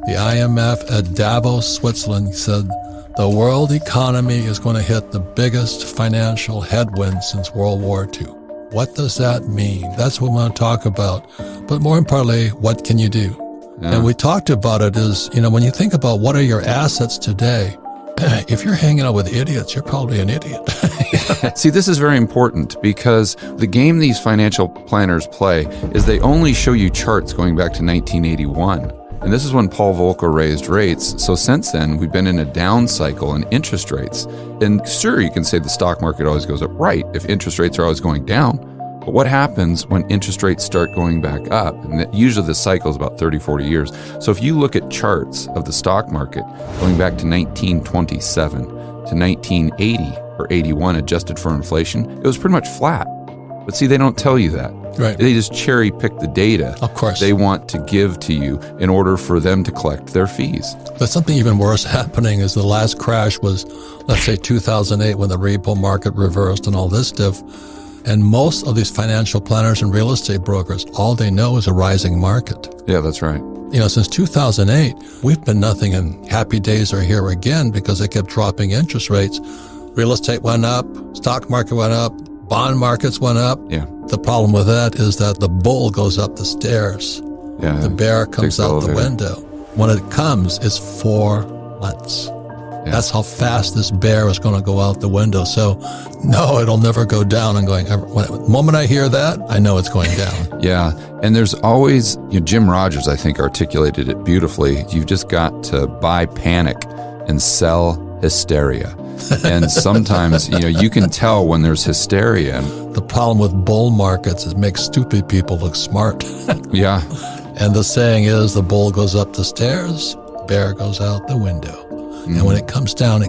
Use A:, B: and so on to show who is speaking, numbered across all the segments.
A: The IMF at Davos, Switzerland said the world economy is going to hit the biggest financial headwind since World War II. What does that mean? That's what we want to talk about. But more importantly, what can you do? Yeah. And we talked about it is, when you think about what are your assets today, if you're hanging out with idiots, you're probably an idiot.
B: See, this is very important because the game these financial planners play is they only show you charts going back to 1981. And this is when Paul Volcker raised rates. So since then, we've been in a down cycle in interest rates. And sure, you can say the stock market always goes up, right, if interest rates are always going down. But what happens when interest rates start going back up? And usually the cycle is about 30, 40 years. So if you look at charts of the stock market going back to 1927 to 1980 or 81 adjusted for inflation, it was pretty much flat. But see, they don't tell you that.
A: Right.
B: They just cherry pick the data
A: of course
B: they want to give to you in order for them to collect their fees.
A: But something even worse happening is the last crash was, let's say, 2008 when the repo market reversed and all this stuff. And most of these financial planners and real estate brokers, all they know is a rising market.
B: Yeah, that's right.
A: Since 2008, we've been nothing, and happy days are here again because they kept dropping interest rates. Real estate went up, stock market went up, bond markets went up.
B: Yeah.
A: The problem with that is that the bull goes up the stairs.
B: Yeah.
A: The bear comes out the window. When it comes, it's 4 months. Yeah. That's how fast this bear is going to go out the window. So, no, it'll never go down. And the moment I hear that, I know it's going down.
B: Yeah. And there's always, Jim Rogers, I think, articulated it beautifully. You've just got to buy panic and sell hysteria. And sometimes, you can tell when there's hysteria.
A: The problem with bull markets is it makes stupid people look smart.
B: Yeah. And
A: the saying is the bull goes up the stairs, bear goes out the window. Mm-hmm. And when it comes down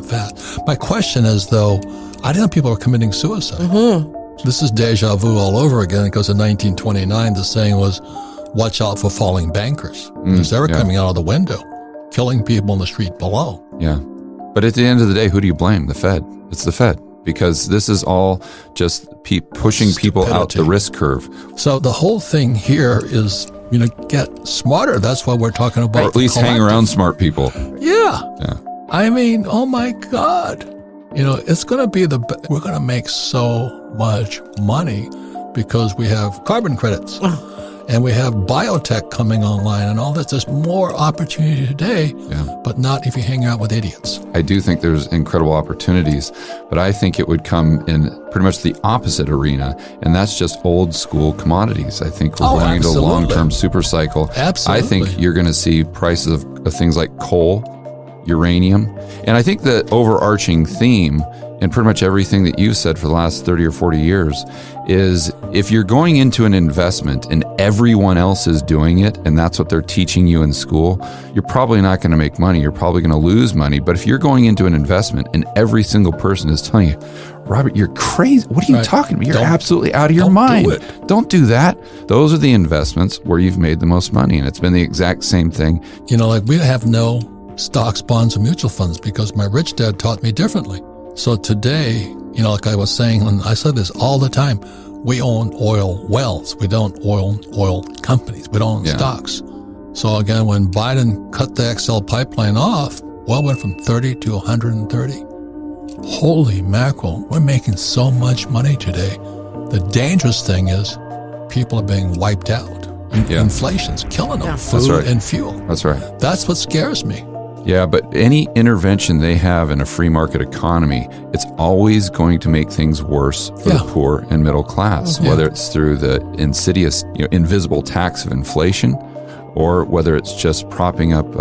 A: fast. My question is, though, I didn't know people were committing suicide. Mm-hmm. This is deja vu all over again because in 1929, the saying was, watch out for falling bankers. Because they were coming out of the window, killing people in the street below.
B: Yeah. But at the end of the day, who do you blame? The Fed. It's the Fed. Because this is all just pushing people out the risk curve.
A: So the whole thing here is, get smarter. That's what we're talking about.
B: Or at least hang around smart people.
A: Yeah. I mean, oh my God. It's going to be we're going to make so much money because we have carbon credits. And we have biotech coming online and all this. There's more opportunity today, but not if you hang out with idiots.
B: I do think there's incredible opportunities, but I think it would come in pretty much the opposite arena, and that's just old school commodities. I think we're going into a long-term super cycle.
A: Absolutely.
B: I think you're going to see prices of things like coal, uranium, and I think the overarching theme and pretty much everything that you've said for the last 30 or 40 years is if you're going into an investment and everyone else is doing it and that's what they're teaching you in school, you're probably not going to make money. You're probably going to lose money. But if you're going into an investment and every single person is telling you, Robert, you're crazy. What are you talking about? You're absolutely out of your mind. Don't do that. Those are the investments where you've made the most money. And it's been the exact same thing.
A: We have no stocks, bonds, and mutual funds because my rich dad taught me differently. So today, like I was saying, and I said this all the time, we own oil wells. We don't own oil companies. We don't own stocks. So again, when Biden cut the XL pipeline off, oil went from 30 to 130. Holy mackerel, we're making so much money today. The dangerous thing is people are being wiped out. Inflation's killing them, food and fuel.
B: That's right.
A: That's what scares me.
B: Yeah, but any intervention they have in a free market economy, it's always going to make things worse for the poor and middle class, whether it's through the insidious, invisible tax of inflation, or whether it's just propping up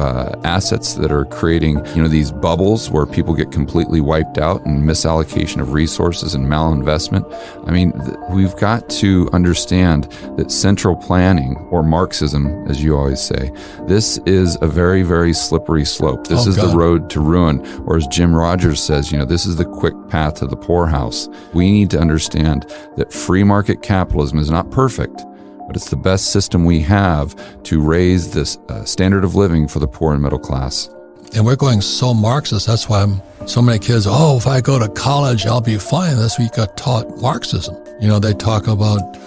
B: assets that are creating, these bubbles where people get completely wiped out and misallocation of resources and malinvestment. I mean, we've got to understand that central planning, or Marxism, as you always say, this is a very, very slippery slope. This is the road to ruin. Or as Jim Rogers says, this is the quick path to the poorhouse. We need to understand that free market capitalism is not perfect, but it's the best system we have to raise this standard of living for the poor and middle class.
A: And we're going so Marxist. That's why so many kids, if I go to college, I'll be fine. That's what you got taught Marxism. They talk about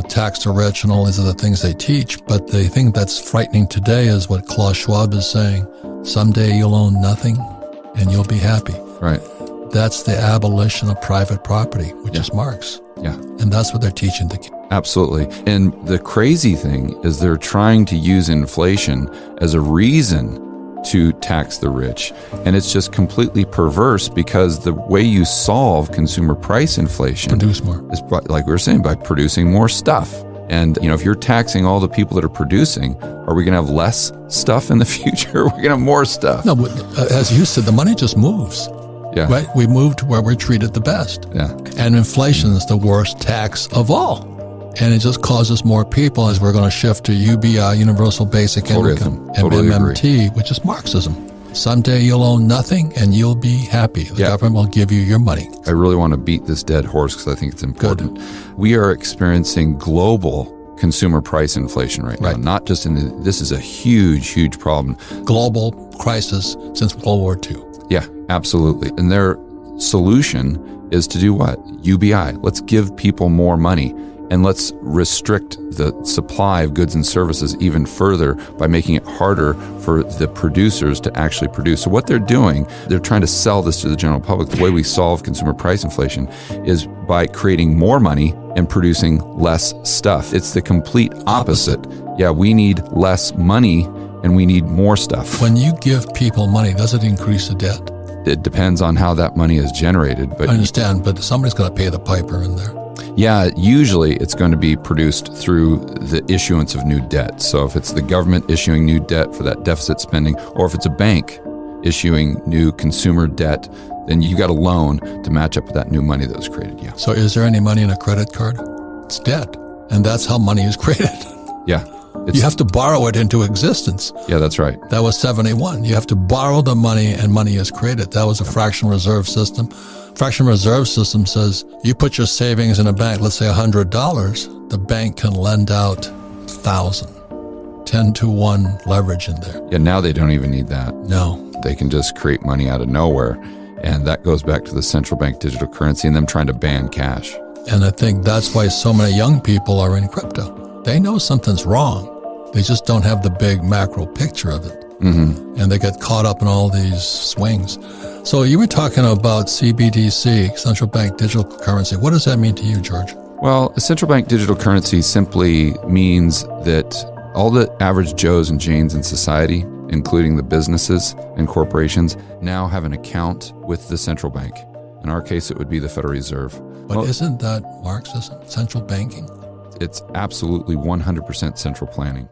A: tax the rich and all these other things they teach. But the thing that's frightening today is what Klaus Schwab is saying. Someday you'll own nothing and you'll be happy.
B: Right.
A: That's the abolition of private property, which is Marx.
B: Yeah.
A: And that's what they're teaching the kids.
B: Absolutely. And the crazy thing is they're trying to use inflation as a reason to tax the rich. And it's just completely perverse because the way you solve consumer price inflation
A: Produce more.
B: is, like we were saying, by producing more stuff. And, if you're taxing all the people that are producing, are we going to have less stuff in the future? Are we going to have more stuff?
A: No, but as you said, the money just moves.
B: Yeah.
A: Right? We move to where we're treated the best.
B: Yeah.
A: And inflation is the worst tax of all. And it just causes more people as we're going to shift to UBI, Universal Basic Income, and MMT, which is Marxism. Someday you'll own nothing and you'll be happy. The government will give you your money.
B: I really want to beat this dead horse because I think it's important. Good. We are experiencing global consumer price inflation right now. Not just this is a huge, huge problem.
A: Global crisis since World War II.
B: Yeah, absolutely. And their solution is to do what? UBI. Let's give people more money. And let's restrict the supply of goods and services even further by making it harder for the producers to actually produce. So what they're doing, they're trying to sell this to the general public. The way we solve consumer price inflation is by creating more money and producing less stuff. It's the complete opposite. Yeah, we need less money and we need more stuff.
A: When you give people money, does it increase the debt?
B: It depends on how that money is generated. But
A: I understand, but somebody's got to pay the piper in there.
B: Yeah, usually it's going to be produced through the issuance of new debt. So if it's the government issuing new debt for that deficit spending, or if it's a bank issuing new consumer debt, then you got a loan to match up with that new money that was created. Yeah.
A: So is there any money in a credit card? It's debt. And that's how money is created.
B: Yeah.
A: You have to borrow it into existence.
B: Yeah, that's right.
A: That was 71. You have to borrow the money and money is created. That was a fractional reserve system. Fractional reserve system says you put your savings in a bank, let's say $100, the bank can lend out 1,000. 10-to-1 leverage in there.
B: Yeah, now they don't even need that.
A: No.
B: They can just create money out of nowhere. And that goes back to the central bank digital currency and them trying to ban cash.
A: And I think that's why so many young people are in crypto. They know something's wrong. They just don't have the big macro picture of it. Mm-hmm. And they get caught up in all these swings. So you were talking about CBDC, central bank digital currency. What does that mean to you, George?
B: Well, a central bank digital currency simply means that all the average Joes and Janes in society, including the businesses and corporations, now have an account with the central bank. In our case, it would be the Federal Reserve.
A: But isn't that Marxism, central banking?
B: It's absolutely 100% central planning.